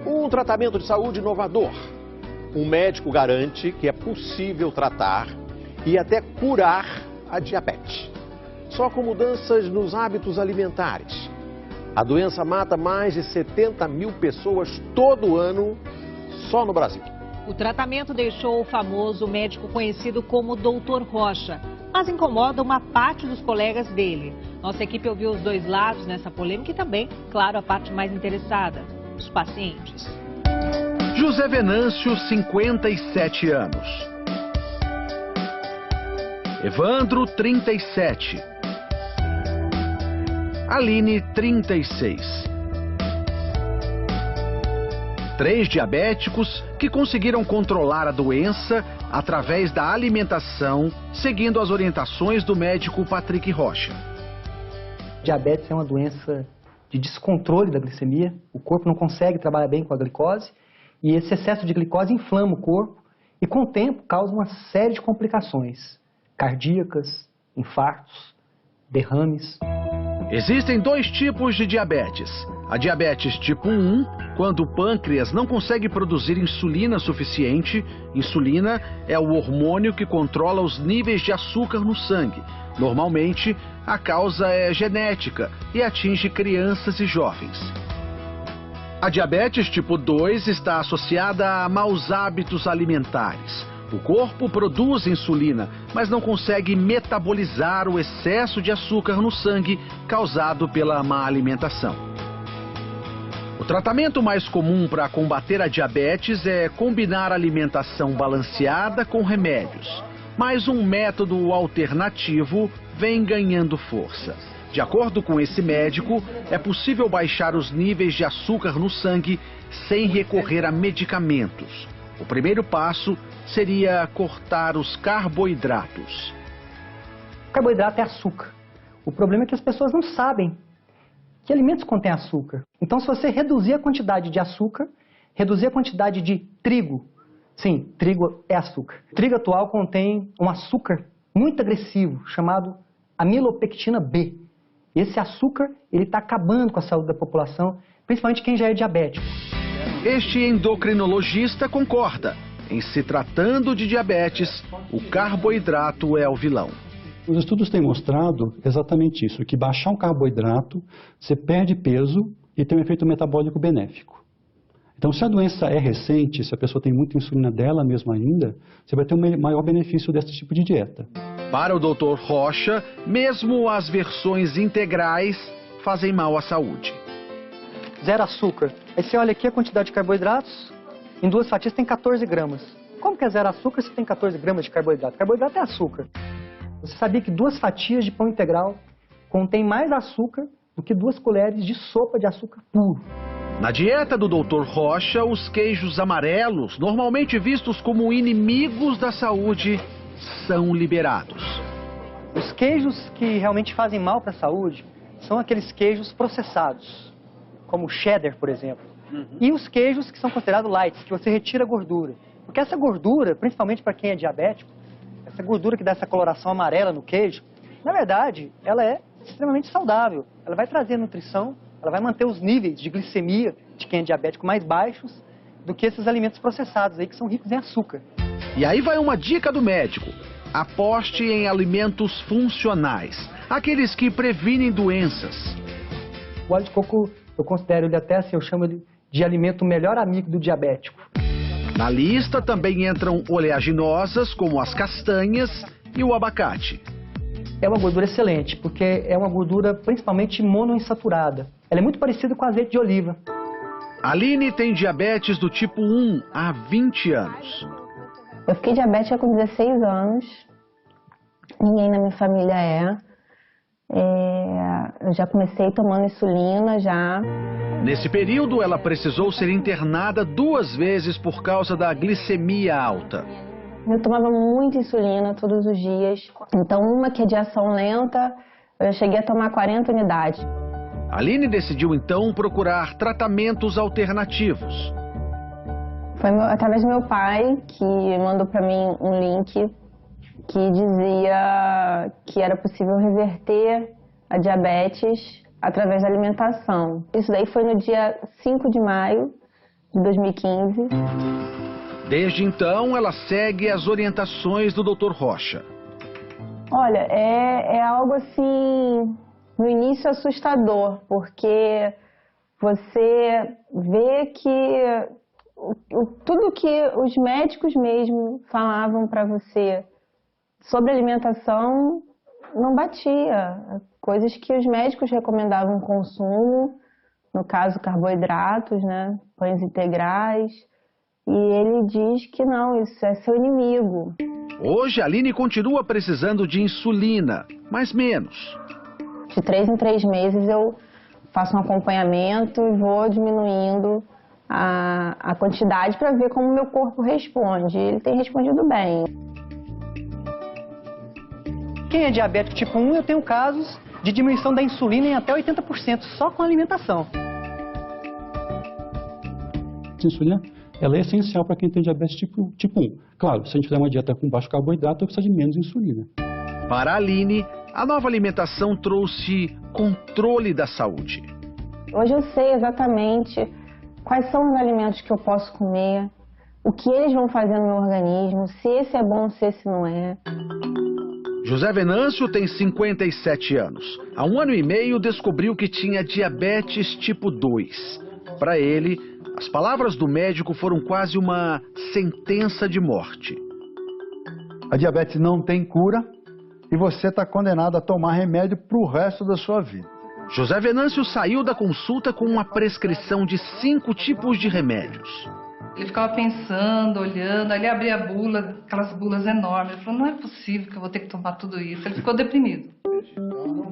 Um tratamento de saúde inovador. Um médico garante que é possível tratar e até curar a diabetes. Só com mudanças nos hábitos alimentares. A doença mata mais de 70 mil pessoas todo ano, só no Brasil. O tratamento deixou o famoso médico conhecido como Dr. Rocha, mas incomoda uma parte dos colegas dele. Nossa equipe ouviu os dois lados nessa polêmica e também, claro, a parte mais interessada, os pacientes. José Venâncio, 57 anos. Evandro, 37. Aline, 36. 3 diabéticos que conseguiram controlar a doença através da alimentação, seguindo as orientações do médico Patrick Rocha. Diabetes é uma doença de descontrole da glicemia. O corpo não consegue trabalhar bem com a glicose e esse excesso de glicose inflama o corpo e, com o tempo, causa uma série de complicações cardíacas, infartos, derrames. Existem 2 tipos de diabetes. A diabetes tipo 1, quando o pâncreas não consegue produzir insulina suficiente. Insulina é o hormônio que controla os níveis de açúcar no sangue. Normalmente, a causa é genética e atinge crianças e jovens. A diabetes tipo 2 está associada a maus hábitos alimentares. O corpo produz insulina, mas não consegue metabolizar o excesso de açúcar no sangue causado pela má alimentação. O tratamento mais comum para combater a diabetes é combinar alimentação balanceada com remédios. Mas um método alternativo vem ganhando força. De acordo com esse médico, é possível baixar os níveis de açúcar no sangue sem recorrer a medicamentos. O primeiro passo seria cortar os carboidratos. O carboidrato é açúcar. O problema é que as pessoas não sabem que alimentos contêm açúcar. Então, se você reduzir a quantidade de açúcar, reduzir a quantidade de trigo, sim, trigo é açúcar. O trigo atual contém um açúcar muito agressivo, chamado amilopectina B. Esse açúcar, ele está acabando com a saúde da população, principalmente quem já é diabético. Este endocrinologista concorda. Em se tratando de diabetes, o carboidrato é o vilão. Os estudos têm mostrado exatamente isso, que baixar um carboidrato, você perde peso e tem um efeito metabólico benéfico. Então, se a doença é recente, se a pessoa tem muita insulina dela mesma ainda, você vai ter um maior benefício desse tipo de dieta. Para o Dr. Rocha, mesmo as versões integrais fazem mal à saúde. Zero açúcar. Aí você olha aqui a quantidade de carboidratos, em 2 fatias tem 14 gramas. Como que é zero açúcar se tem 14 gramas de carboidrato? Carboidrato é açúcar. Você sabia que 2 fatias de pão integral contém mais açúcar do que 2 colheres de sopa de açúcar puro? Na dieta do Dr. Rocha, os queijos amarelos, normalmente vistos como inimigos da saúde, são liberados. Os queijos que realmente fazem mal para a saúde são aqueles queijos processados, como o cheddar, por exemplo. E os queijos que são considerados light, que você retira a gordura. Porque essa gordura, principalmente para quem é diabético, essa gordura que dá essa coloração amarela no queijo, na verdade, ela é extremamente saudável. Ela vai trazer nutrição, ela vai manter os níveis de glicemia de quem é diabético mais baixos do que esses alimentos processados aí que são ricos em açúcar. E aí vai uma dica do médico. Aposte em alimentos funcionais, aqueles que previnem doenças. O óleo de coco, eu considero ele até assim, eu chamo ele de alimento melhor amigo do diabético. Na lista também entram oleaginosas, como as castanhas e o abacate. É uma gordura excelente, porque é uma gordura principalmente monoinsaturada. Ela é muito parecida com azeite de oliva. Aline tem diabetes do tipo 1 há 20 anos. Eu fiquei diabética com 16 anos. Ninguém na minha família é. Eu já comecei tomando insulina já. Nesse período, ela precisou ser internada 2 vezes por causa da glicemia alta. Eu tomava muita insulina todos os dias. Então, uma que é de ação lenta, eu cheguei a tomar 40 unidades. Aline decidiu então procurar tratamentos alternativos. Foi através do meu pai que mandou para mim um link que dizia que era possível reverter a diabetes através da alimentação. Isso daí foi no dia 5 de maio de 2015. Desde então, ela segue as orientações do Dr. Rocha. Olha, é algo assim, no início assustador, porque você vê que tudo que os médicos mesmo falavam para você sobre alimentação não batia. Coisas que os médicos recomendavam consumo, no caso carboidratos, né, pães integrais, e ele diz que não, isso é seu inimigo. Hoje, a Aline continua precisando de insulina, mas menos. De 3 em 3 meses eu faço um acompanhamento e vou diminuindo a quantidade para ver como o meu corpo responde. Ele tem respondido bem. Quem é diabético tipo 1, eu tenho casos de diminuição da insulina em até 80% só com a alimentação. A insulina, ela é essencial para quem tem diabetes tipo 1. Claro, se a gente fizer uma dieta com baixo carboidrato, precisa de menos insulina. Para a Aline, a nova alimentação trouxe controle da saúde. Hoje eu sei exatamente quais são os alimentos que eu posso comer, o que eles vão fazer no meu organismo, se esse é bom, se esse não é. José Venâncio tem 57 anos. Há 1 ano e meio descobriu que tinha diabetes tipo 2. Para ele, as palavras do médico foram quase uma sentença de morte. A diabetes não tem cura e você está condenado a tomar remédio para o resto da sua vida. José Venâncio saiu da consulta com uma prescrição de 5 tipos de remédios. Ele ficava pensando, olhando, aí ele abria a bula, aquelas bulas enormes. Ele falou, não é possível que eu vou ter que tomar tudo isso. Ele ficou deprimido.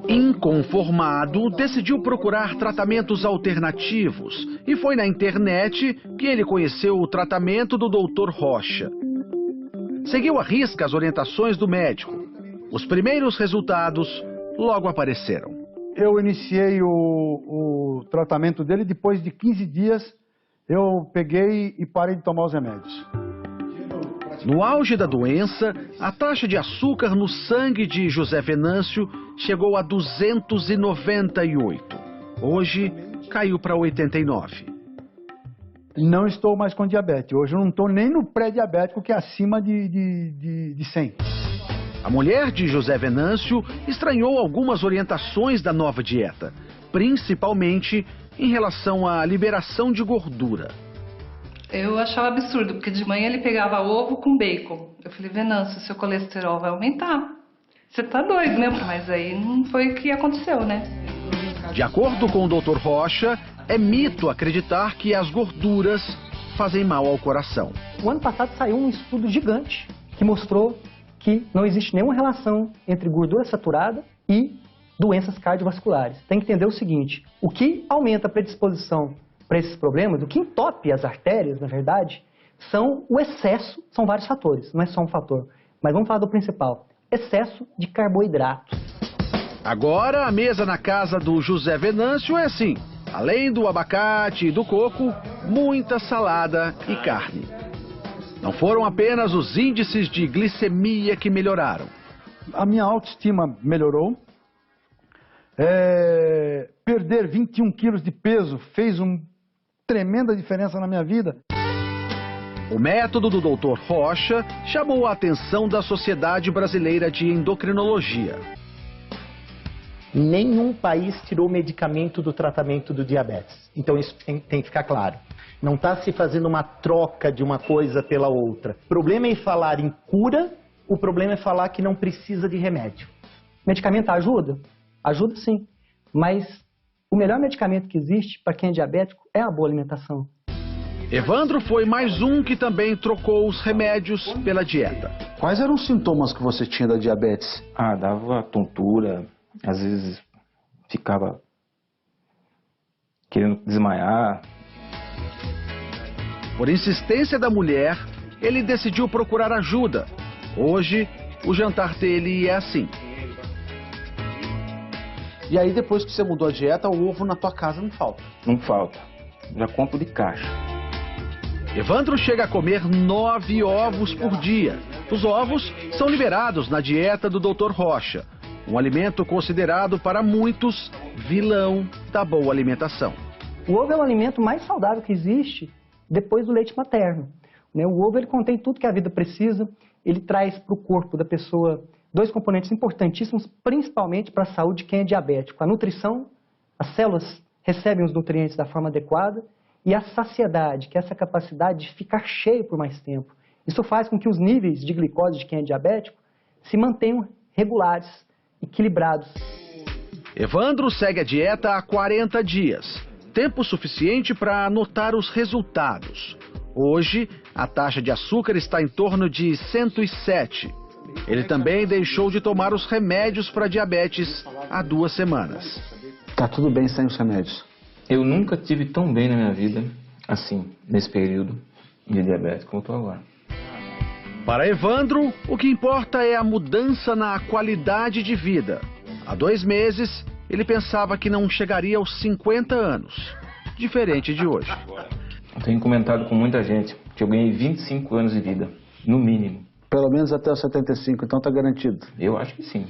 Inconformado, decidiu procurar tratamentos alternativos e foi na internet que ele conheceu o tratamento do Dr. Rocha. Seguiu à risca as orientações do médico. Os primeiros resultados logo apareceram. Eu iniciei o tratamento dele, depois de 15 dias eu peguei e parei de tomar os remédios. No auge da doença, a taxa de açúcar no sangue de José Venâncio chegou a 298. Hoje, caiu para 89. Não estou mais com diabetes. Hoje eu não estou nem no pré-diabético, que é acima de 100. A mulher de José Venâncio estranhou algumas orientações da nova dieta, principalmente em relação à liberação de gordura. Eu achava absurdo, porque de manhã ele pegava ovo com bacon. Eu falei, Venâncio, seu colesterol vai aumentar. Você tá doido, né? Mas aí não foi o que aconteceu, né? De acordo com o Dr. Rocha, é mito acreditar que as gorduras fazem mal ao coração. O ano passado saiu um estudo gigante que mostrou que não existe nenhuma relação entre gordura saturada e doenças cardiovasculares. Tem que entender o seguinte, o que aumenta a predisposição para esses problemas, o que entope as artérias, na verdade, são o excesso, são vários fatores, não é só um fator. Mas vamos falar do principal, excesso de carboidrato. Agora a mesa na casa do José Venâncio é assim, além do abacate e do coco, muita salada e carne. Não foram apenas os índices de glicemia que melhoraram. A minha autoestima melhorou. Perder 21 quilos de peso fez uma tremenda diferença na minha vida. O método do Dr. Rocha chamou a atenção da Sociedade Brasileira de Endocrinologia. Nenhum país tirou medicamento do tratamento do diabetes. Então isso tem que ficar claro. Não está se fazendo uma troca de uma coisa pela outra. O problema é falar em cura, o problema é falar que não precisa de remédio. Medicamento ajuda? Ajuda sim. Mas o melhor medicamento que existe para quem é diabético é a boa alimentação. Evandro foi mais um que também trocou os remédios pela dieta. Quais eram os sintomas que você tinha da diabetes? Dava tontura, às vezes ficava querendo desmaiar. Por insistência da mulher, ele decidiu procurar ajuda. Hoje, o jantar dele é assim. E aí, depois que você mudou a dieta, o ovo na tua casa não falta? Não falta. Já compro de caixa. Evandro chega a comer 9 ovos por dia. Os ovos são liberados na dieta do Dr. Rocha. Um alimento considerado para muitos vilão da boa alimentação. O ovo é o alimento mais saudável que existe depois do leite materno. Né? O ovo ele contém tudo que a vida precisa, ele traz para o corpo da pessoa 2 componentes importantíssimos, principalmente para a saúde de quem é diabético. A nutrição, as células recebem os nutrientes da forma adequada, e a saciedade, que é essa capacidade de ficar cheio por mais tempo. Isso faz com que os níveis de glicose de quem é diabético se mantenham regulares, equilibrados. Evandro segue a dieta há 40 dias, tempo suficiente para anotar os resultados. Hoje, a taxa de açúcar está em torno de 107. Ele também deixou de tomar os remédios para diabetes há 2 semanas. Tá tudo bem sem os remédios. Eu nunca tive tão bem na minha vida, assim, nesse período de diabetes como eu tô agora. Para Evandro, o que importa é a mudança na qualidade de vida. Há 2 meses, ele pensava que não chegaria aos 50 anos, diferente de hoje. Eu tenho comentado com muita gente que eu ganhei 25 anos de vida, no mínimo. Pelo menos até os 75, então tá garantido. Eu acho que sim.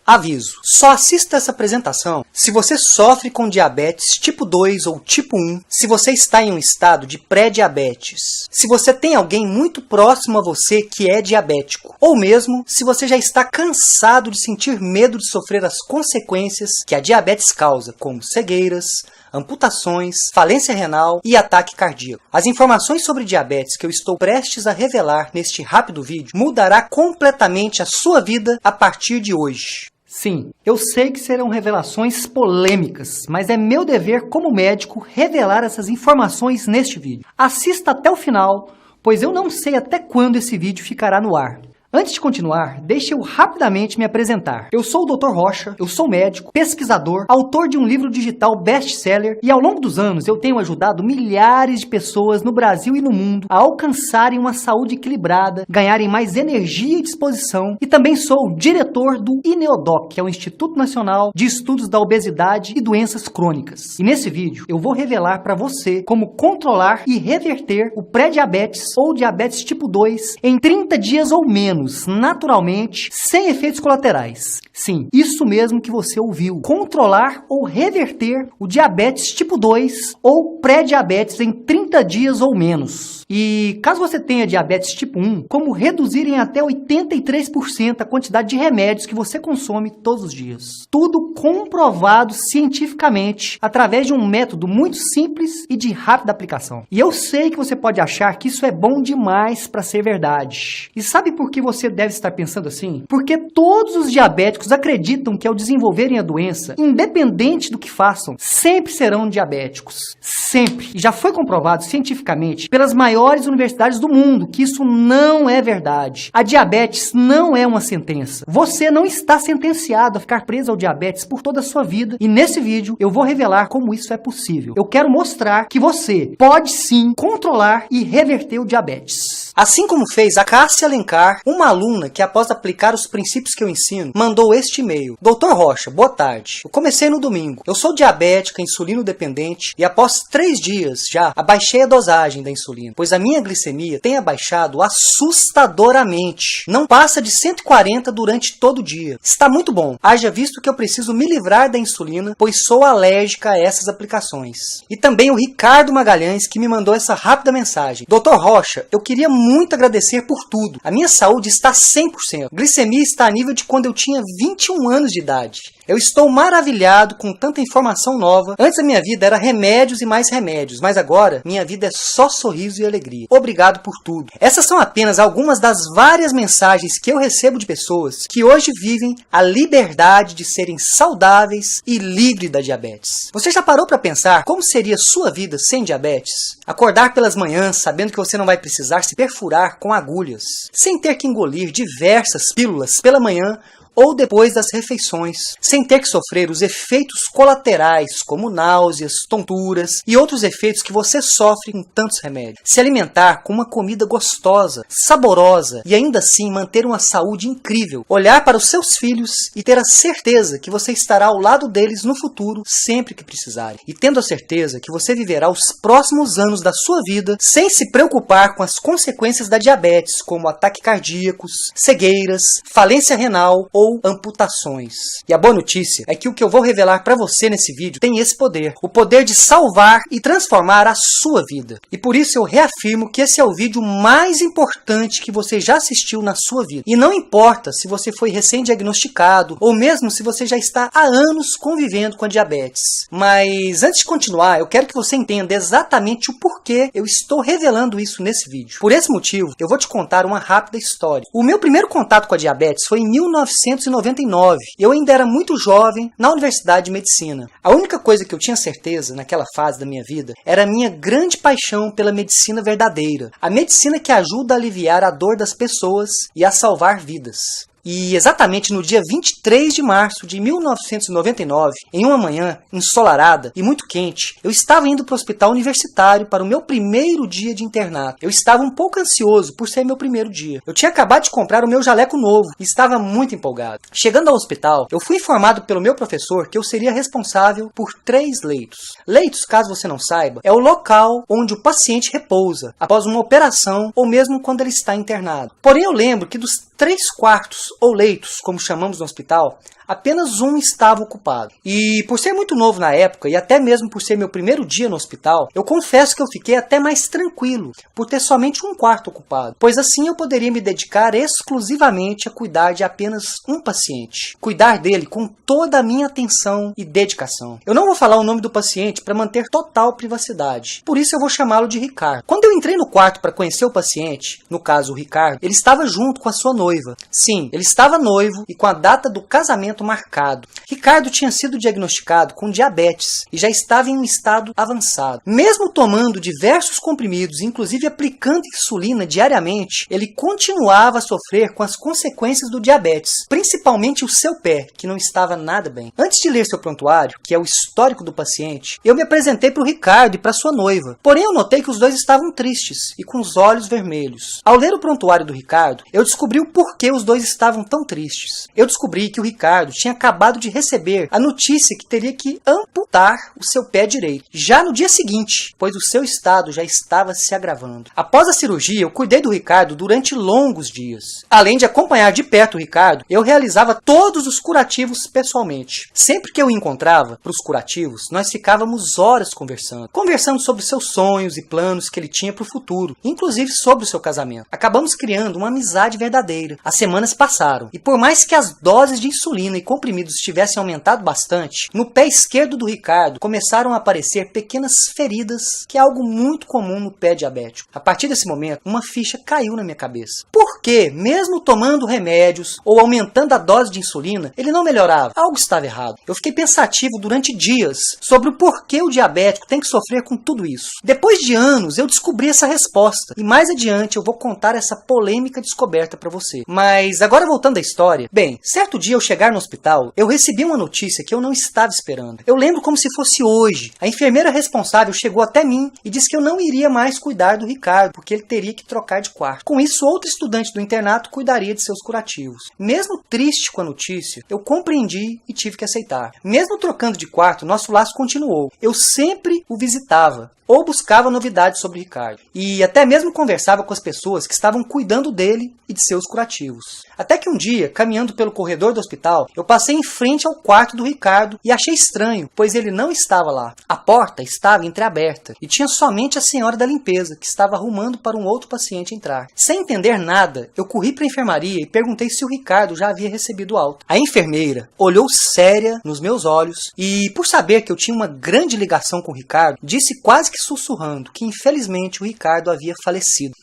Aviso, só assista essa apresentação se você sofre com diabetes tipo 2 ou tipo 1, se você está em um estado de pré-diabetes, se você tem alguém muito próximo a você que é diabético, ou mesmo se você já está cansado de sentir medo de sofrer as consequências que a diabetes causa, como cegueiras, amputações, falência renal e ataque cardíaco. As informações sobre diabetes que eu estou prestes a revelar neste rápido vídeo mudará completamente a sua vida a partir de hoje. Sim, eu sei que serão revelações polêmicas, mas é meu dever como médico revelar essas informações neste vídeo. Assista até o final, pois eu não sei até quando esse vídeo ficará no ar. Antes de continuar, deixe eu rapidamente me apresentar. Eu sou o Dr. Rocha, eu sou médico, pesquisador, autor de um livro digital best-seller e ao longo dos anos eu tenho ajudado milhares de pessoas no Brasil e no mundo a alcançarem uma saúde equilibrada, ganharem mais energia e disposição e também sou o diretor do INEODOC, que é o Instituto Nacional de Estudos da Obesidade e Doenças Crônicas. E nesse vídeo eu vou revelar para você como controlar e reverter o pré-diabetes ou diabetes tipo 2 em 30 dias ou menos, naturalmente, sem efeitos colaterais. Sim, isso mesmo que você ouviu. Controlar ou reverter o diabetes tipo 2 ou pré-diabetes em 30 dias ou menos. E caso você tenha diabetes tipo 1, como reduzir em até 83% a quantidade de remédios que você consome todos os dias. Tudo comprovado cientificamente através de um método muito simples e de rápida aplicação. E eu sei que você pode achar que isso é bom demais para ser verdade. E sabe por que você deve estar pensando assim? Porque todos os diabéticos acreditam que ao desenvolverem a doença, independente do que façam, sempre serão diabéticos. Sempre. E já foi comprovado cientificamente pelas maiores universidades do mundo que isso não é verdade. A diabetes não é uma sentença. Você não está sentenciado a ficar preso ao diabetes por toda a sua vida. E nesse vídeo eu vou revelar como isso é possível. Eu quero mostrar que você pode sim controlar e reverter o diabetes. Assim como fez a Cássia Alencar, uma aluna que após aplicar os princípios que eu ensino, mandou este e-mail. Dr. Rocha, boa tarde. Eu comecei no domingo. Eu sou diabética, insulino dependente e após 3 dias já abaixei a dosagem da insulina, pois a minha glicemia tem abaixado assustadoramente. Não passa de 140 durante todo o dia. Está muito bom. Haja visto que eu preciso me livrar da insulina, pois sou alérgica a essas aplicações. E também o Ricardo Magalhães que me mandou essa rápida mensagem. Dr. Rocha, eu queria muito agradecer por tudo. A minha saúde está 100%. Glicemia está a nível de quando eu tinha 21 anos de idade. Eu estou maravilhado com tanta informação nova. Antes a minha vida era remédios e mais remédios, mas agora minha vida é só sorriso e alegria. Obrigado por tudo. Essas são apenas algumas das várias mensagens que eu recebo de pessoas que hoje vivem a liberdade de serem saudáveis e livres da diabetes. Você já parou para pensar como seria sua vida sem diabetes? Acordar pelas manhãs sabendo que você não vai precisar se perfurar com agulhas, sem ter que engolir diversas pílulas pela manhã ou depois das refeições, sem ter que sofrer os efeitos colaterais, como náuseas, tonturas e outros efeitos que você sofre com tantos remédios. Se alimentar com uma comida gostosa, saborosa e ainda assim manter uma saúde incrível. Olhar para os seus filhos e ter a certeza que você estará ao lado deles no futuro sempre que precisarem. E tendo a certeza que você viverá os próximos anos da sua vida sem se preocupar com as consequências da diabetes, como ataques cardíacos, cegueiras, falência renal ou ou amputações. E a boa notícia é que o que eu vou revelar para você nesse vídeo tem esse poder, o poder de salvar e transformar a sua vida. E por isso eu reafirmo que esse é o vídeo mais importante que você já assistiu na sua vida. E não importa se você foi recém-diagnosticado ou mesmo se você já está há anos convivendo com a diabetes. Mas antes de continuar, eu quero que você entenda exatamente o porquê eu estou revelando isso nesse vídeo. Por esse motivo, eu vou te contar uma rápida história. O meu primeiro contato com a diabetes foi em 1999. Eu ainda era muito jovem na Universidade de Medicina. A única coisa que eu tinha certeza naquela fase da minha vida era a minha grande paixão pela medicina verdadeira. A medicina que ajuda a aliviar a dor das pessoas e a salvar vidas. E exatamente no dia 23 de março de 1999, em uma manhã ensolarada e muito quente, eu estava indo para o hospital universitário para o meu primeiro dia de internato. Eu estava um pouco ansioso por ser meu primeiro dia. Eu tinha acabado de comprar o meu jaleco novo e estava muito empolgado. Chegando ao hospital, eu fui informado pelo meu professor que eu seria responsável por 3 leitos. Leitos, caso você não saiba, é o local onde o paciente repousa após uma operação ou mesmo quando ele está internado. Porém, eu lembro que dos 3 quartos ou leitos, como chamamos no hospital, apenas um estava ocupado. E por ser muito novo na época, e até mesmo por ser meu primeiro dia no hospital, eu confesso que eu fiquei até mais tranquilo por ter somente um quarto ocupado, pois assim eu poderia me dedicar exclusivamente a cuidar de apenas um paciente. Cuidar dele com toda a minha atenção e dedicação. Eu não vou falar o nome do paciente para manter total privacidade, por isso eu vou chamá-lo de Ricardo. Quando eu entrei no quarto para conhecer o paciente, no caso o Ricardo, ele estava junto com a sua noiva. Sim, ele estava noivo e com a data do casamento marcado. Ricardo tinha sido diagnosticado com diabetes e já estava em um estado avançado. Mesmo tomando diversos comprimidos, inclusive aplicando insulina diariamente, ele continuava a sofrer com as consequências do diabetes, principalmente o seu pé, que não estava nada bem. Antes de ler seu prontuário, que é o histórico do paciente, eu me apresentei para o Ricardo e para sua noiva. Porém, eu notei que os dois estavam tristes e com os olhos vermelhos. Ao ler o prontuário do Ricardo, eu descobri o porquê os dois estavam tão tristes. Eu descobri que o Ricardo tinha acabado de receber a notícia que teria que amputar o seu pé direito, já no dia seguinte, pois o seu estado já estava se agravando. Após a cirurgia, eu cuidei do Ricardo durante longos dias. Além de acompanhar de perto o Ricardo, eu realizava todos os curativos pessoalmente. Sempre que eu o encontrava para os curativos, nós ficávamos horas conversando sobre seus sonhos e planos que ele tinha para o futuro, inclusive sobre o seu casamento. Acabamos criando uma amizade verdadeira. As semanas passaram, e por mais que as doses de insulina e comprimidos tivessem aumentado bastante, no pé esquerdo do Ricardo começaram a aparecer pequenas feridas, que é algo muito comum no pé diabético. A partir desse momento, uma ficha caiu na minha cabeça. Por que, mesmo tomando remédios ou aumentando a dose de insulina, ele não melhorava? Algo estava errado. Eu fiquei pensativo durante dias sobre o porquê o diabético tem que sofrer com tudo isso. Depois de anos, eu descobri essa resposta, e mais adiante eu vou contar essa polêmica descoberta para você. Mas agora voltando à história, bem, certo dia ao chegar no hospital, eu recebi uma notícia que eu não estava esperando. Eu lembro como se fosse hoje. A enfermeira responsável chegou até mim e disse que eu não iria mais cuidar do Ricardo, porque ele teria que trocar de quarto. Com isso, outro estudante do internato cuidaria de seus curativos. Mesmo triste com a notícia, eu compreendi e tive que aceitar. Mesmo trocando de quarto, nosso laço continuou. Eu sempre o visitava ou buscava novidades sobre Ricardo. E até mesmo conversava com as pessoas que estavam cuidando dele e de seus curativos. Até que um dia, caminhando pelo corredor do hospital, eu passei em frente ao quarto do Ricardo e achei estranho, pois ele não estava lá. A porta estava entreaberta e tinha somente a senhora da limpeza, que estava arrumando para um outro paciente entrar. Sem entender nada, eu corri para a enfermaria e perguntei se o Ricardo já havia recebido alta. A enfermeira olhou séria nos meus olhos e, por saber que eu tinha uma grande ligação com o Ricardo, disse quase que sussurrando que infelizmente o Ricardo havia falecido.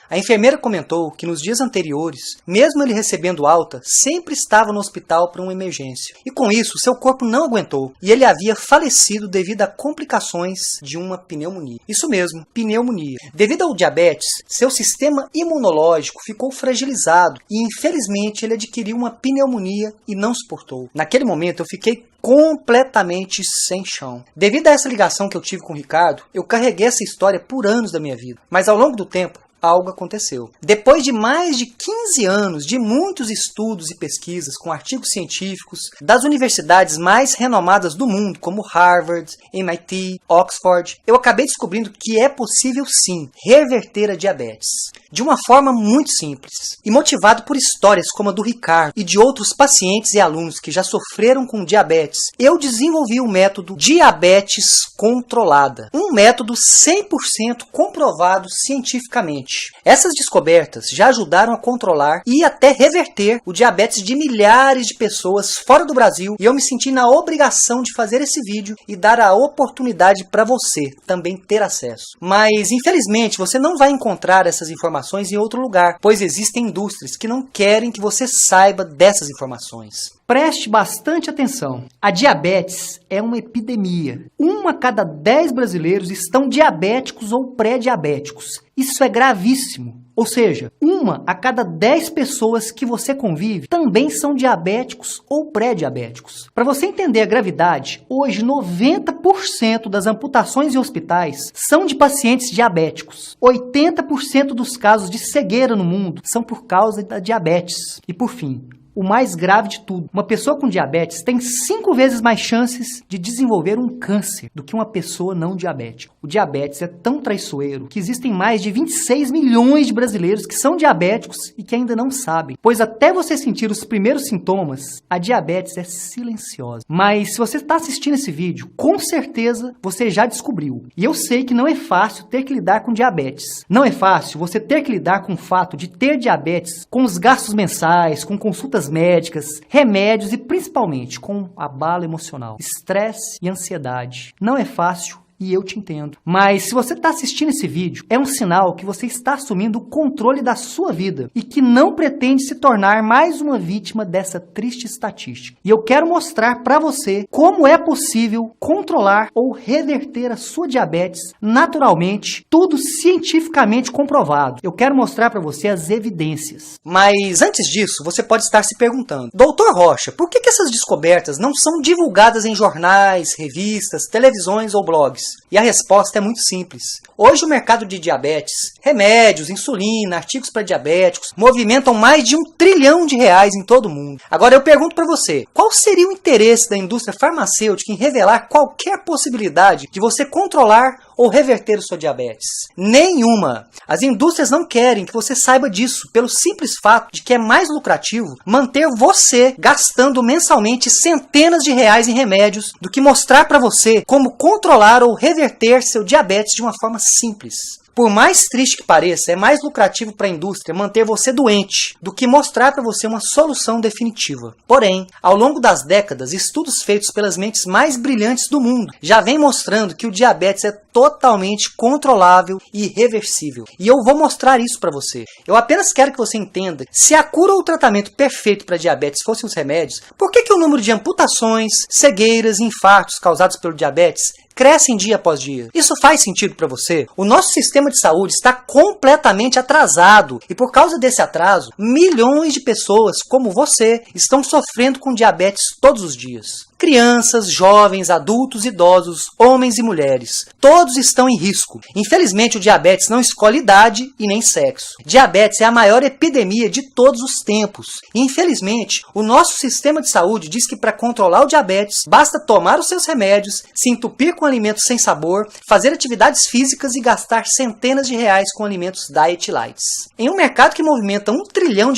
A enfermeira comentou que nos dias anteriores, mesmo ele recebendo alta, sempre estava no hospital para uma emergência. E com isso, seu corpo não aguentou e ele havia falecido devido a complicações de uma pneumonia. Isso mesmo, pneumonia. Devido ao diabetes, seu sistema imunológico ficou fragilizado e infelizmente ele adquiriu uma pneumonia e não suportou. Naquele momento eu fiquei completamente sem chão. Devido a essa ligação que eu tive com o Ricardo, eu carreguei essa história por anos da minha vida. Mas ao longo do tempo, algo aconteceu. Depois de mais de 15 anos de muitos estudos e pesquisas com artigos científicos das universidades mais renomadas do mundo, como Harvard, MIT, Oxford, eu acabei descobrindo que é possível sim reverter a diabetes. De uma forma muito simples. E motivado por histórias como a do Ricardo e de outros pacientes e alunos que já sofreram com diabetes, eu desenvolvi o método Diabetes Controlada. Um método 100% comprovado cientificamente. Essas descobertas já ajudaram a controlar e até reverter o diabetes de milhares de pessoas fora do Brasil, e eu me senti na obrigação de fazer esse vídeo e dar a oportunidade para você também ter acesso. Mas, infelizmente, você não vai encontrar essas informações em outro lugar, pois existem indústrias que não querem que você saiba dessas informações. Preste bastante atenção. A diabetes é uma epidemia. 1 a cada 10 brasileiros estão diabéticos ou pré-diabéticos. Isso é gravíssimo. Ou seja, 1 a cada 10 pessoas que você convive também são diabéticos ou pré-diabéticos. Para você entender a gravidade, hoje 90% das amputações em hospitais são de pacientes diabéticos. 80% dos casos de cegueira no mundo são por causa da diabetes. E por fim, o mais grave de tudo, uma pessoa com diabetes tem 5 vezes mais chances de desenvolver um câncer do que uma pessoa não diabética. O diabetes é tão traiçoeiro que existem mais de 26 milhões de brasileiros que são diabéticos e que ainda não sabem. Pois até você sentir os primeiros sintomas, a diabetes é silenciosa. Mas se você está assistindo esse vídeo, com certeza você já descobriu. E eu sei que não é fácil ter que lidar com diabetes. Não é fácil você ter que lidar com o fato de ter diabetes, com os gastos mensais, com consultas médicas, remédios e principalmente com abalo emocional, estresse e ansiedade. Não é fácil. E eu te entendo. Mas se você está assistindo esse vídeo, é um sinal que você está assumindo o controle da sua vida e que não pretende se tornar mais uma vítima dessa triste estatística. E eu quero mostrar para você como é possível controlar ou reverter a sua diabetes naturalmente, tudo cientificamente comprovado. Eu quero mostrar para você as evidências. Mas antes disso, você pode estar se perguntando: Dr. Rocha, por que essas descobertas não são divulgadas em jornais, revistas, televisões ou blogs? E a resposta é muito simples. Hoje o mercado de diabetes, remédios, insulina, artigos para diabéticos, movimentam mais de R$1 trilhão em todo o mundo. Agora eu pergunto para você, qual seria o interesse da indústria farmacêutica em revelar qualquer possibilidade de você controlar ou reverter o seu diabetes? Nenhuma! As indústrias não querem que você saiba disso, pelo simples fato de que é mais lucrativo manter você gastando mensalmente centenas de reais em remédios do que mostrar para você como controlar ou reverter seu diabetes de uma forma simples. Por mais triste que pareça, é mais lucrativo para a indústria manter você doente do que mostrar para você uma solução definitiva. Porém, ao longo das décadas, estudos feitos pelas mentes mais brilhantes do mundo já vêm mostrando que o diabetes é totalmente controlável e reversível. E eu vou mostrar isso para você. Eu apenas quero que você entenda: se a cura ou o tratamento perfeito para diabetes fossem os remédios, por que o número de amputações, cegueiras e infartos causados pelo diabetes crescem dia após dia? Isso faz sentido para você? O nosso sistema de saúde está completamente atrasado e por causa desse atraso, milhões de pessoas como você estão sofrendo com diabetes todos os dias. Crianças, jovens, adultos, idosos, homens e mulheres, todos estão em risco. Infelizmente, o diabetes não escolhe idade e nem sexo. Diabetes é a maior epidemia de todos os tempos. E, infelizmente, o nosso sistema de saúde diz que para controlar o diabetes, basta tomar os seus remédios, se entupir com alimentos sem sabor, fazer atividades físicas e gastar centenas de reais com alimentos diet lights. Em um mercado que movimenta R$1 trilhão,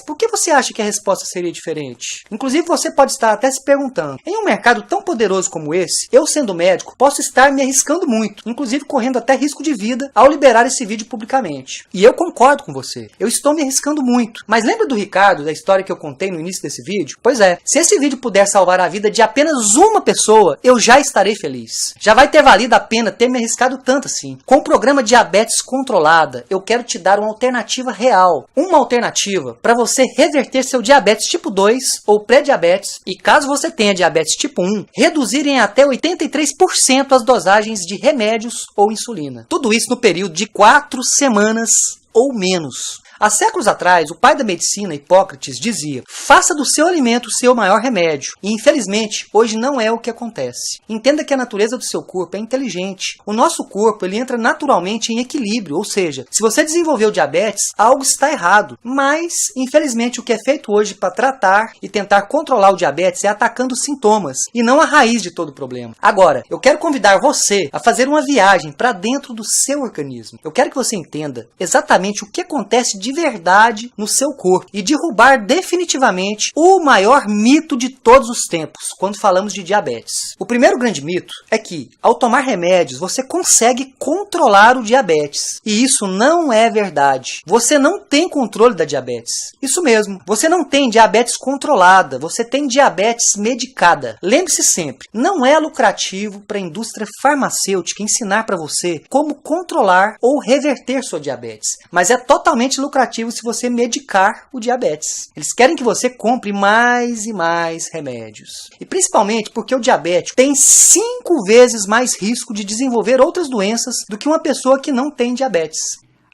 por que você acha que a resposta seria diferente? Inclusive, você pode estar até se perguntando: em um mercado tão poderoso como esse, eu sendo médico, posso estar me arriscando muito, inclusive correndo até risco de vida ao liberar esse vídeo publicamente. E eu concordo com você, eu estou me arriscando muito. Mas lembra do Ricardo, da história que eu contei no início desse vídeo? Pois é, se esse vídeo puder salvar a vida de apenas uma pessoa, eu já estarei feliz. Já vai ter valido a pena ter me arriscado tanto assim. Com o programa Diabetes Controlada, eu quero te dar uma alternativa real. Uma alternativa para você reverter seu diabetes tipo 2 ou pré-diabetes e, caso você tenha diabetes tipo 1, reduzirem até 83% as dosagens de remédios ou insulina. Tudo isso no período de 4 semanas ou menos. Há séculos atrás, o pai da medicina, Hipócrates, dizia: faça do seu alimento o seu maior remédio. E infelizmente, hoje não é o que acontece. Entenda que a natureza do seu corpo é inteligente. O nosso corpo, ele entra naturalmente em equilíbrio, ou seja, se você desenvolveu diabetes, algo está errado. Mas, infelizmente, o que é feito hoje para tratar e tentar controlar o diabetes é atacando os sintomas e não a raiz de todo o problema. Agora, eu quero convidar você a fazer uma viagem para dentro do seu organismo. Eu quero que você entenda exatamente o que acontece de verdade no seu corpo e derrubar definitivamente o maior mito de todos os tempos quando falamos de diabetes. O primeiro grande mito é que, ao tomar remédios, você consegue controlar o diabetes. E isso não é verdade. Você não tem controle da diabetes. Isso mesmo, você não tem diabetes controlada, você tem diabetes medicada. Lembre-se sempre, não é lucrativo para a indústria farmacêutica ensinar para você como controlar ou reverter sua diabetes, mas é totalmente lucrativo se você medicar o diabetes. Eles querem que você compre mais e mais remédios. E principalmente porque o diabético tem 5 vezes mais risco de desenvolver outras doenças do que uma pessoa que não tem diabetes.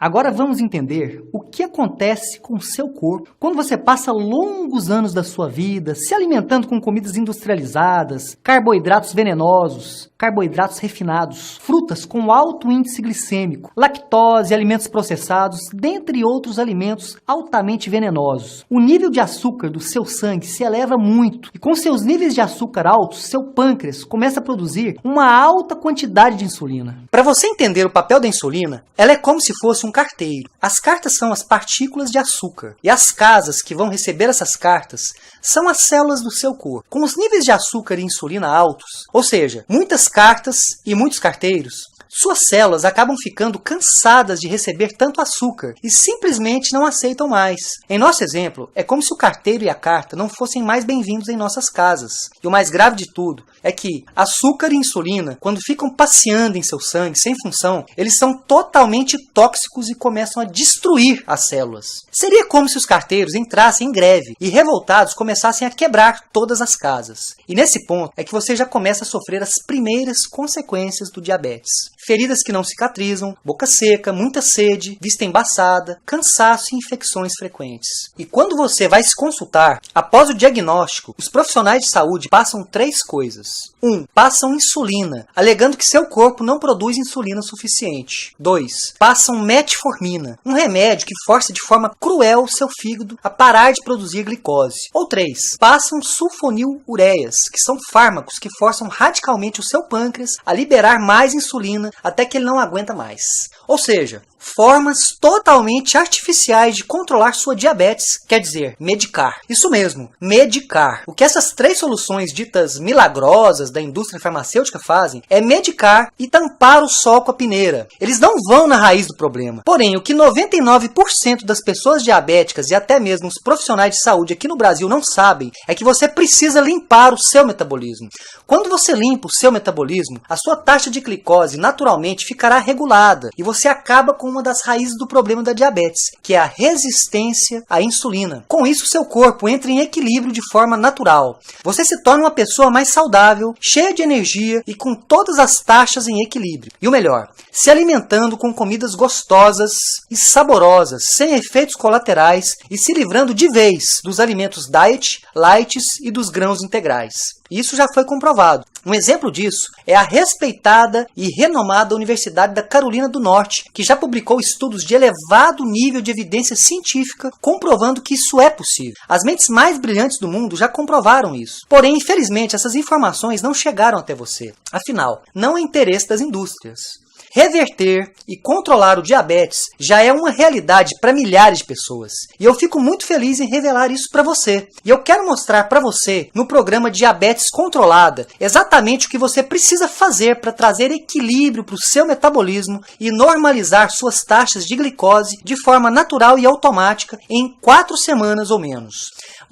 Agora vamos entender o que acontece com o seu corpo quando você passa longos anos da sua vida se alimentando com comidas industrializadas, carboidratos venenosos, carboidratos refinados, frutas com alto índice glicêmico, lactose, alimentos processados, dentre outros alimentos altamente venenosos. O nível de açúcar do seu sangue se eleva muito e com seus níveis de açúcar altos, seu pâncreas começa a produzir uma alta quantidade de insulina. Para você entender o papel da insulina, ela é como se fosse um carteiro. As cartas são as partículas de açúcar e as casas que vão receber essas cartas são as células do seu corpo. Com os níveis de açúcar e insulina altos, ou seja, muitas cartas e muitos carteiros, suas células acabam ficando cansadas de receber tanto açúcar e simplesmente não aceitam mais. Em nosso exemplo, é como se o carteiro e a carta não fossem mais bem-vindos em nossas casas. E o mais grave de tudo é que açúcar e insulina, quando ficam passeando em seu sangue sem função, eles são totalmente tóxicos e começam a destruir as células. Seria como se os carteiros entrassem em greve e revoltados começassem a quebrar todas as casas. E nesse ponto é que você já começa a sofrer as primeiras consequências do diabetes. Feridas que não cicatrizam, boca seca, muita sede, vista embaçada, cansaço e infecções frequentes. E quando você vai se consultar, após o diagnóstico, os profissionais de saúde passam 3 coisas. 1. Passam insulina, alegando que seu corpo não produz insulina suficiente. 2. Passam metformina, um remédio que força de forma cruel o seu fígado a parar de produzir glicose. Ou 3. Passam sulfonilureias, que são fármacos que forçam radicalmente o seu pâncreas a liberar mais insulina até que ele não aguenta mais. Ou seja, formas totalmente artificiais de controlar sua diabetes, quer dizer, medicar. Isso mesmo, medicar. O que essas 3 soluções ditas milagrosas da indústria farmacêutica fazem é medicar e tampar o sol com a peneira. Eles não vão na raiz do problema. Porém, o que 99% das pessoas diabéticas e até mesmo os profissionais de saúde aqui no Brasil não sabem é que você precisa limpar o seu metabolismo. Quando você limpa o seu metabolismo, a sua taxa de glicose naturalmente ficará regulada e você acaba com uma das raízes do problema da diabetes, que é a resistência à insulina. Com isso, seu corpo entra em equilíbrio de forma natural. Você se torna uma pessoa mais saudável, cheia de energia e com todas as taxas em equilíbrio. E o melhor, se alimentando com comidas gostosas e saborosas, sem efeitos colaterais e se livrando de vez dos alimentos diet, lights e dos grãos integrais. Isso já foi comprovado. Um exemplo disso é a respeitada e renomada Universidade da Carolina do Norte, que já publicou estudos de elevado nível de evidência científica comprovando que isso é possível. As mentes mais brilhantes do mundo já comprovaram isso. Porém, infelizmente, essas informações não chegaram até você. Afinal, não é interesse das indústrias. Reverter e controlar o diabetes já é uma realidade para milhares de pessoas. E eu fico muito feliz em revelar isso para você. E eu quero mostrar para você, no programa Diabetes Controlada, exatamente o que você precisa fazer para trazer equilíbrio para o seu metabolismo e normalizar suas taxas de glicose de forma natural e automática em 4 semanas ou menos.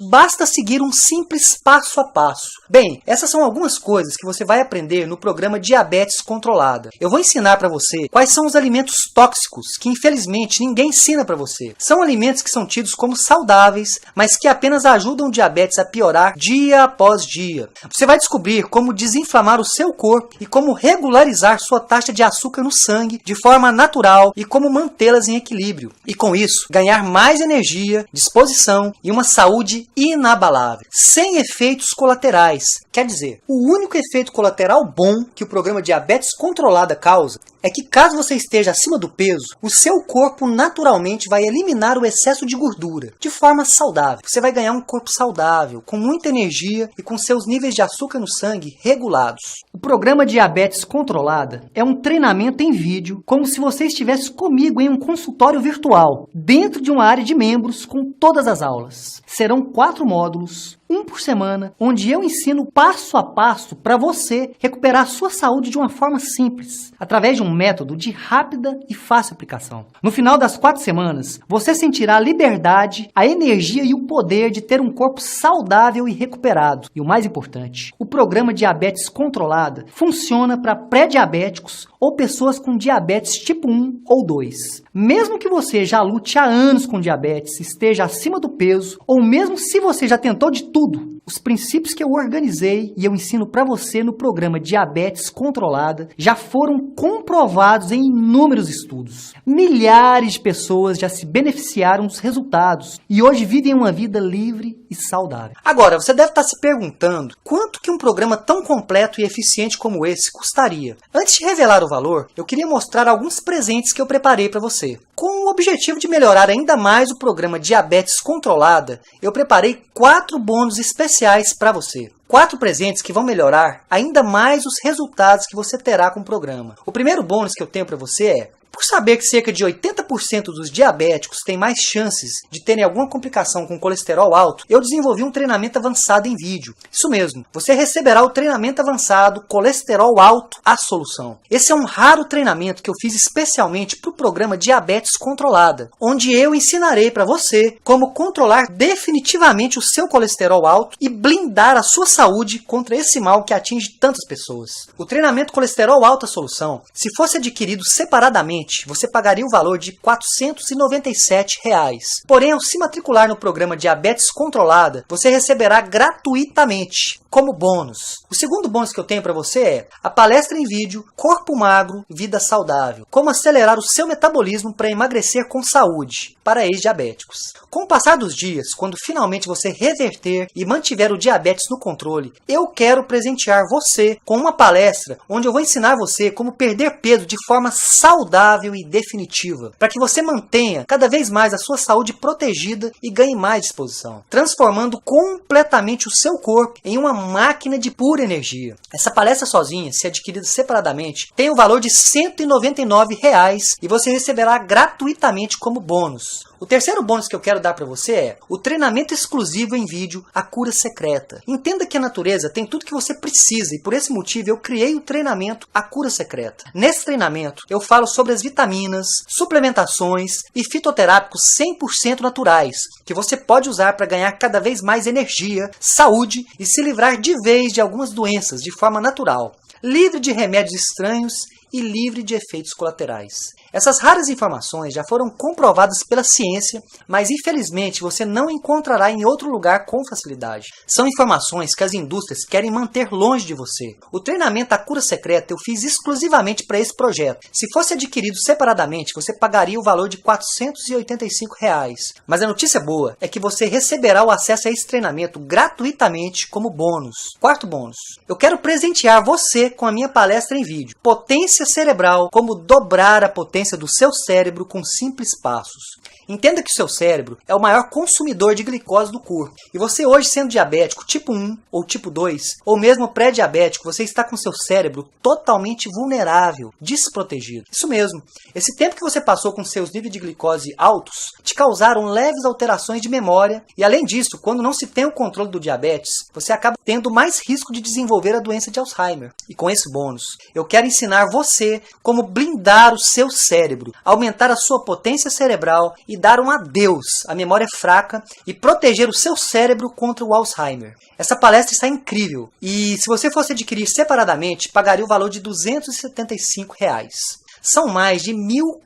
Basta seguir um simples passo a passo. Bem, essas são algumas coisas que você vai aprender no programa Diabetes Controlada. Eu vou ensinar para você quais são os alimentos tóxicos que infelizmente ninguém ensina para você. São alimentos que são tidos como saudáveis, mas que apenas ajudam o diabetes a piorar dia após dia. Você vai descobrir como desinflamar o seu corpo e como regularizar sua taxa de açúcar no sangue de forma natural e como mantê-las em equilíbrio. E com isso, ganhar mais energia, disposição e uma saúde inabalável, sem efeitos colaterais. Quer dizer, o único efeito colateral bom que o programa Diabetes Controlada causa é que caso você esteja acima do peso, o seu corpo naturalmente vai eliminar o excesso de gordura de forma saudável. Você vai ganhar um corpo saudável, com muita energia e com seus níveis de açúcar no sangue regulados. O programa Diabetes Controlada é um treinamento em vídeo, como se você estivesse comigo em um consultório virtual, dentro de uma área de membros com todas as aulas. Serão 4 módulos, um por semana, onde eu ensino passo a passo para você recuperar a sua saúde de uma forma simples, através de um método de rápida e fácil aplicação. No final das 4 semanas, você sentirá a liberdade, a energia e o poder de ter um corpo saudável e recuperado. E o mais importante, o programa Diabetes Controlada funciona para pré-diabéticos ou pessoas com diabetes tipo 1 ou 2. Mesmo que você já lute há anos com diabetes, esteja acima do peso, ou mesmo se você já tentou de tudo, os princípios que eu organizei e eu ensino para você no programa Diabetes Controlada já foram comprovados em inúmeros estudos. Milhares de pessoas já se beneficiaram dos resultados e hoje vivem uma vida livre e saudável. Agora, você deve estar se perguntando quanto que um programa tão completo e eficiente como esse custaria. Antes de revelar o valor, eu queria mostrar alguns presentes que eu preparei para você. Com o objetivo de melhorar ainda mais o programa Diabetes Controlada, eu preparei 4 bônus especiais para você. 4 presentes que vão melhorar ainda mais os resultados que você terá com o programa. O primeiro bônus que eu tenho para você é: por saber que cerca de 80% dos diabéticos têm mais chances de terem alguma complicação com colesterol alto, eu desenvolvi um treinamento avançado em vídeo. Isso mesmo, você receberá o treinamento avançado Colesterol Alto, a Solução. Esse é um raro treinamento que eu fiz especialmente para o programa Diabetes Controlada, onde eu ensinarei para você como controlar definitivamente o seu colesterol alto e blindar a sua saúde contra esse mal que atinge tantas pessoas. O treinamento Colesterol Alto, a Solução, se fosse adquirido separadamente, você pagaria o valor de R$ 497. Porém, ao se matricular no programa Diabetes Controlada, você receberá gratuitamente, como bônus. O segundo bônus que eu tenho para você é a palestra em vídeo Corpo Magro, Vida Saudável. Como acelerar o seu metabolismo para emagrecer com saúde, para ex-diabéticos. Com o passar dos dias, quando finalmente você reverter e mantiver o diabetes no controle, eu quero presentear você com uma palestra onde eu vou ensinar você como perder peso de forma saudável e definitiva, para que você mantenha cada vez mais a sua saúde protegida e ganhe mais disposição, transformando completamente o seu corpo em uma máquina de pura energia. Essa palestra sozinha, se adquirida separadamente, tem o valor de R$ 199 e você receberá gratuitamente como bônus. O terceiro bônus que eu quero dar para você é o treinamento exclusivo em vídeo, A Cura Secreta. Entenda que a natureza tem tudo que você precisa e por esse motivo eu criei o treinamento A Cura Secreta. Nesse treinamento eu falo sobre as vitaminas, suplementações e fitoterápicos 100% naturais que você pode usar para ganhar cada vez mais energia, saúde e se livrar de vez de algumas doenças de forma natural, livre de remédios estranhos e livre de efeitos colaterais. Essas raras informações já foram comprovadas pela ciência, mas infelizmente você não encontrará em outro lugar com facilidade. São informações que as indústrias querem manter longe de você. O treinamento A Cura Secreta eu fiz exclusivamente para esse projeto. Se fosse adquirido separadamente, você pagaria o valor de R$ 485. Mas a notícia boa é que você receberá o acesso a esse treinamento gratuitamente como bônus. Quarto bônus. Eu quero presentear você com a minha palestra em vídeo. Potência cerebral, como dobrar a potência do seu cérebro com simples passos. Entenda que o seu cérebro é o maior consumidor de glicose do corpo. E você hoje sendo diabético tipo 1 ou tipo 2, ou mesmo pré-diabético, você está com seu cérebro totalmente vulnerável, desprotegido. Isso mesmo. Esse tempo que você passou com seus níveis de glicose altos te causaram leves alterações de memória e além disso, quando não se tem o controle do diabetes, você acaba tendo mais risco de desenvolver a doença de Alzheimer. E com esse bônus, eu quero ensinar você você como blindar o seu cérebro, aumentar a sua potência cerebral e dar um adeus à memória fraca e proteger o seu cérebro contra o Alzheimer. Essa palestra está incrível e se você fosse adquirir separadamente, pagaria o valor de R$ 275. São mais de R$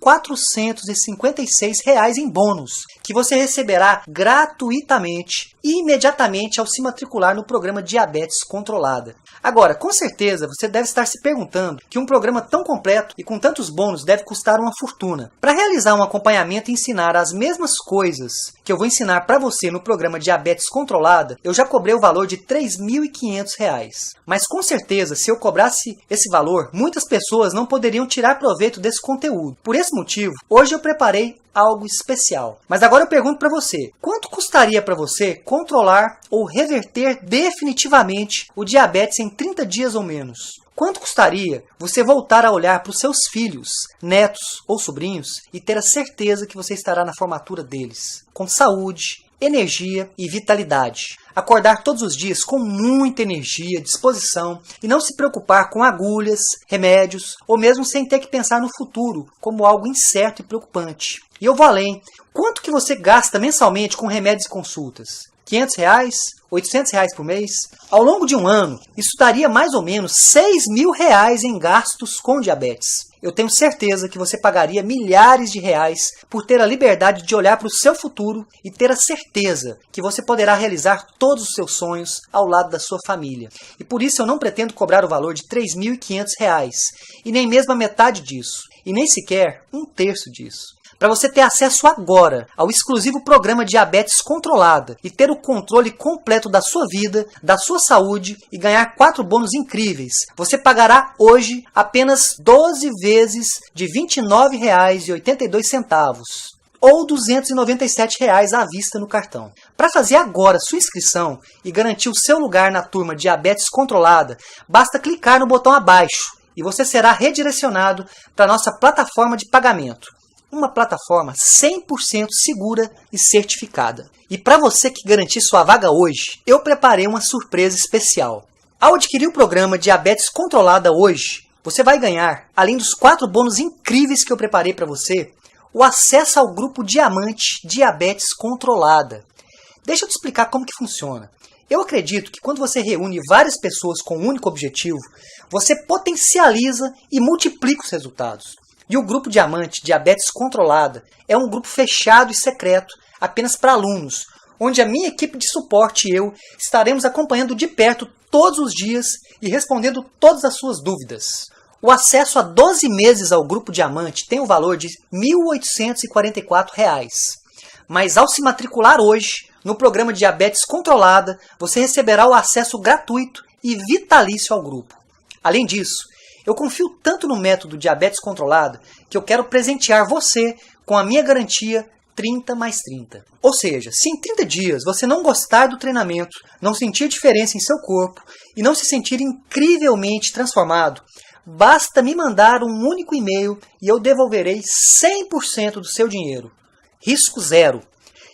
1.456 em bônus, que você receberá gratuitamente e imediatamente ao se matricular no programa Diabetes Controlada. Agora, com certeza, você deve estar se perguntando que um programa tão completo e com tantos bônus deve custar uma fortuna. Para realizar um acompanhamento e ensinar as mesmas coisas que eu vou ensinar para você no programa Diabetes Controlada, eu já cobrei o valor de R$ 3.500. Mas com certeza, se eu cobrasse esse valor, muitas pessoas não poderiam tirar proveito desse conteúdo. Por esse motivo, hoje eu preparei algo especial. Mas agora eu pergunto para você, quanto custaria para você controlar ou reverter definitivamente o diabetes em 30 dias ou menos? Quanto custaria você voltar a olhar para os seus filhos, netos ou sobrinhos e ter a certeza que você estará na formatura deles, com saúde, energia e vitalidade? Acordar todos os dias com muita energia, disposição e não se preocupar com agulhas, remédios ou mesmo sem ter que pensar no futuro como algo incerto e preocupante. E eu vou além. Quanto que você gasta mensalmente com remédios e consultas? R$ 500? R$ 800 por mês? Ao longo de um ano, isso daria mais ou menos R$ 6.000 em gastos com diabetes. Eu tenho certeza que você pagaria milhares de reais por ter a liberdade de olhar para o seu futuro e ter a certeza que você poderá realizar todos os seus sonhos ao lado da sua família. E por isso eu não pretendo cobrar o valor de R$ 3.500 e nem mesmo a metade disso, e nem sequer um terço disso. Para você ter acesso agora ao exclusivo programa Diabetes Controlada e ter o controle completo da sua vida, da sua saúde e ganhar 4 bônus incríveis, você pagará hoje apenas 12 vezes de R$ 29,82 ou R$ 297 à vista no cartão. Para fazer agora sua inscrição e garantir o seu lugar na turma Diabetes Controlada, basta clicar no botão abaixo e você será redirecionado para a nossa plataforma de pagamento. Uma plataforma 100% segura e certificada. E para você que garantir sua vaga hoje, eu preparei uma surpresa especial. Ao adquirir o programa Diabetes Controlada hoje, você vai ganhar, além dos 4 bônus incríveis que eu preparei para você, o acesso ao grupo Diamante Diabetes Controlada. Deixa eu te explicar como que funciona. Eu acredito que quando você reúne várias pessoas com um único objetivo, você potencializa e multiplica os resultados. E o Grupo Diamante Diabetes Controlada é um grupo fechado e secreto apenas para alunos, onde a minha equipe de suporte e eu estaremos acompanhando de perto todos os dias e respondendo todas as suas dúvidas. O acesso a 12 meses ao Grupo Diamante tem o valor de R$ 1.844. Mas ao se matricular hoje no programa Diabetes Controlada, você receberá o acesso gratuito e vitalício ao grupo. Além disso, eu confio tanto no método Diabetes Controlada que eu quero presentear você com a minha garantia 30+30. Ou seja, se em 30 dias você não gostar do treinamento, não sentir diferença em seu corpo e não se sentir incrivelmente transformado, basta me mandar um único e-mail e eu devolverei 100% do seu dinheiro. Risco zero.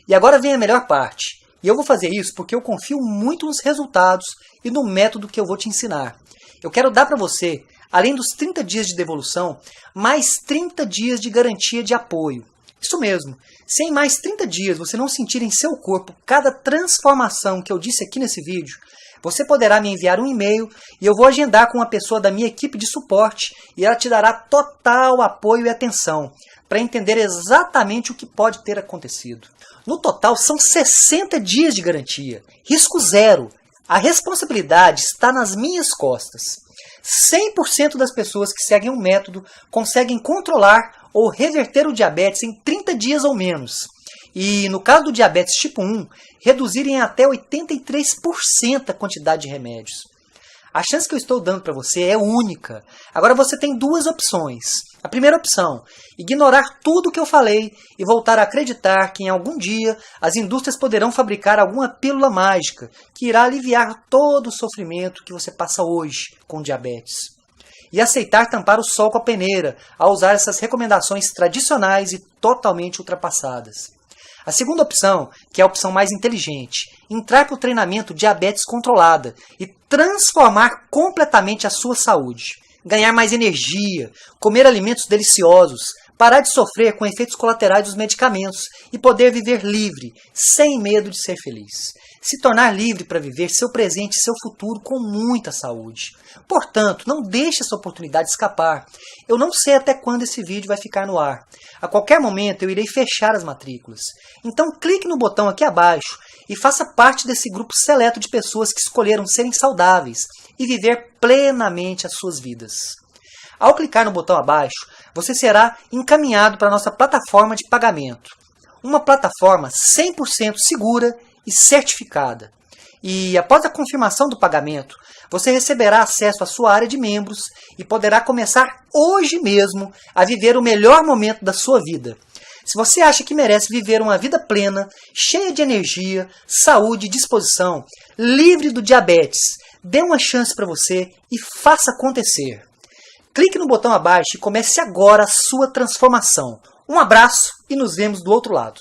E agora vem a melhor parte. E eu vou fazer isso porque eu confio muito nos resultados e no método que eu vou te ensinar. Eu quero dar para você, além dos 30 dias de devolução, mais 30 dias de garantia de apoio. Isso mesmo, se em mais 30 dias você não sentir em seu corpo cada transformação que eu disse aqui nesse vídeo, você poderá me enviar um e-mail e eu vou agendar com uma pessoa da minha equipe de suporte e ela te dará total apoio e atenção para entender exatamente o que pode ter acontecido. No total, são 60 dias de garantia, risco zero. A responsabilidade está nas minhas costas. 100% das pessoas que seguem o método conseguem controlar ou reverter o diabetes em 30 dias ou menos. E no caso do diabetes tipo 1, reduzirem até 83% a quantidade de remédios. A chance que eu estou dando para você é única. Agora você tem 2 opções. A primeira opção, ignorar tudo o que eu falei e voltar a acreditar que em algum dia as indústrias poderão fabricar alguma pílula mágica que irá aliviar todo o sofrimento que você passa hoje com diabetes. E aceitar tampar o sol com a peneira ao usar essas recomendações tradicionais e totalmente ultrapassadas. A segunda opção, que é a opção mais inteligente, entrar para o treinamento Diabetes Controlada e transformar completamente a sua saúde. ganhar mais energia, comer alimentos deliciosos, parar de sofrer com efeitos colaterais dos medicamentos e poder viver livre, sem medo de ser feliz. Se tornar livre para viver seu presente e seu futuro com muita saúde. Portanto, não deixe essa oportunidade escapar. Eu não sei até quando esse vídeo vai ficar no ar. A qualquer momento eu irei fechar as matrículas. Então clique no botão aqui abaixo e faça parte desse grupo seleto de pessoas que escolheram serem saudáveis e viver plenamente as suas vidas. Ao clicar no botão abaixo, você será encaminhado para a nossa plataforma de pagamento. Uma plataforma 100% segura e certificada. E após a confirmação do pagamento, você receberá acesso à sua área de membros e poderá começar hoje mesmo a viver o melhor momento da sua vida. Se você acha que merece viver uma vida plena, cheia de energia, saúde e disposição, livre do diabetes, dê uma chance para você e faça acontecer. Clique no botão abaixo e comece agora a sua transformação. Um abraço e nos vemos do outro lado.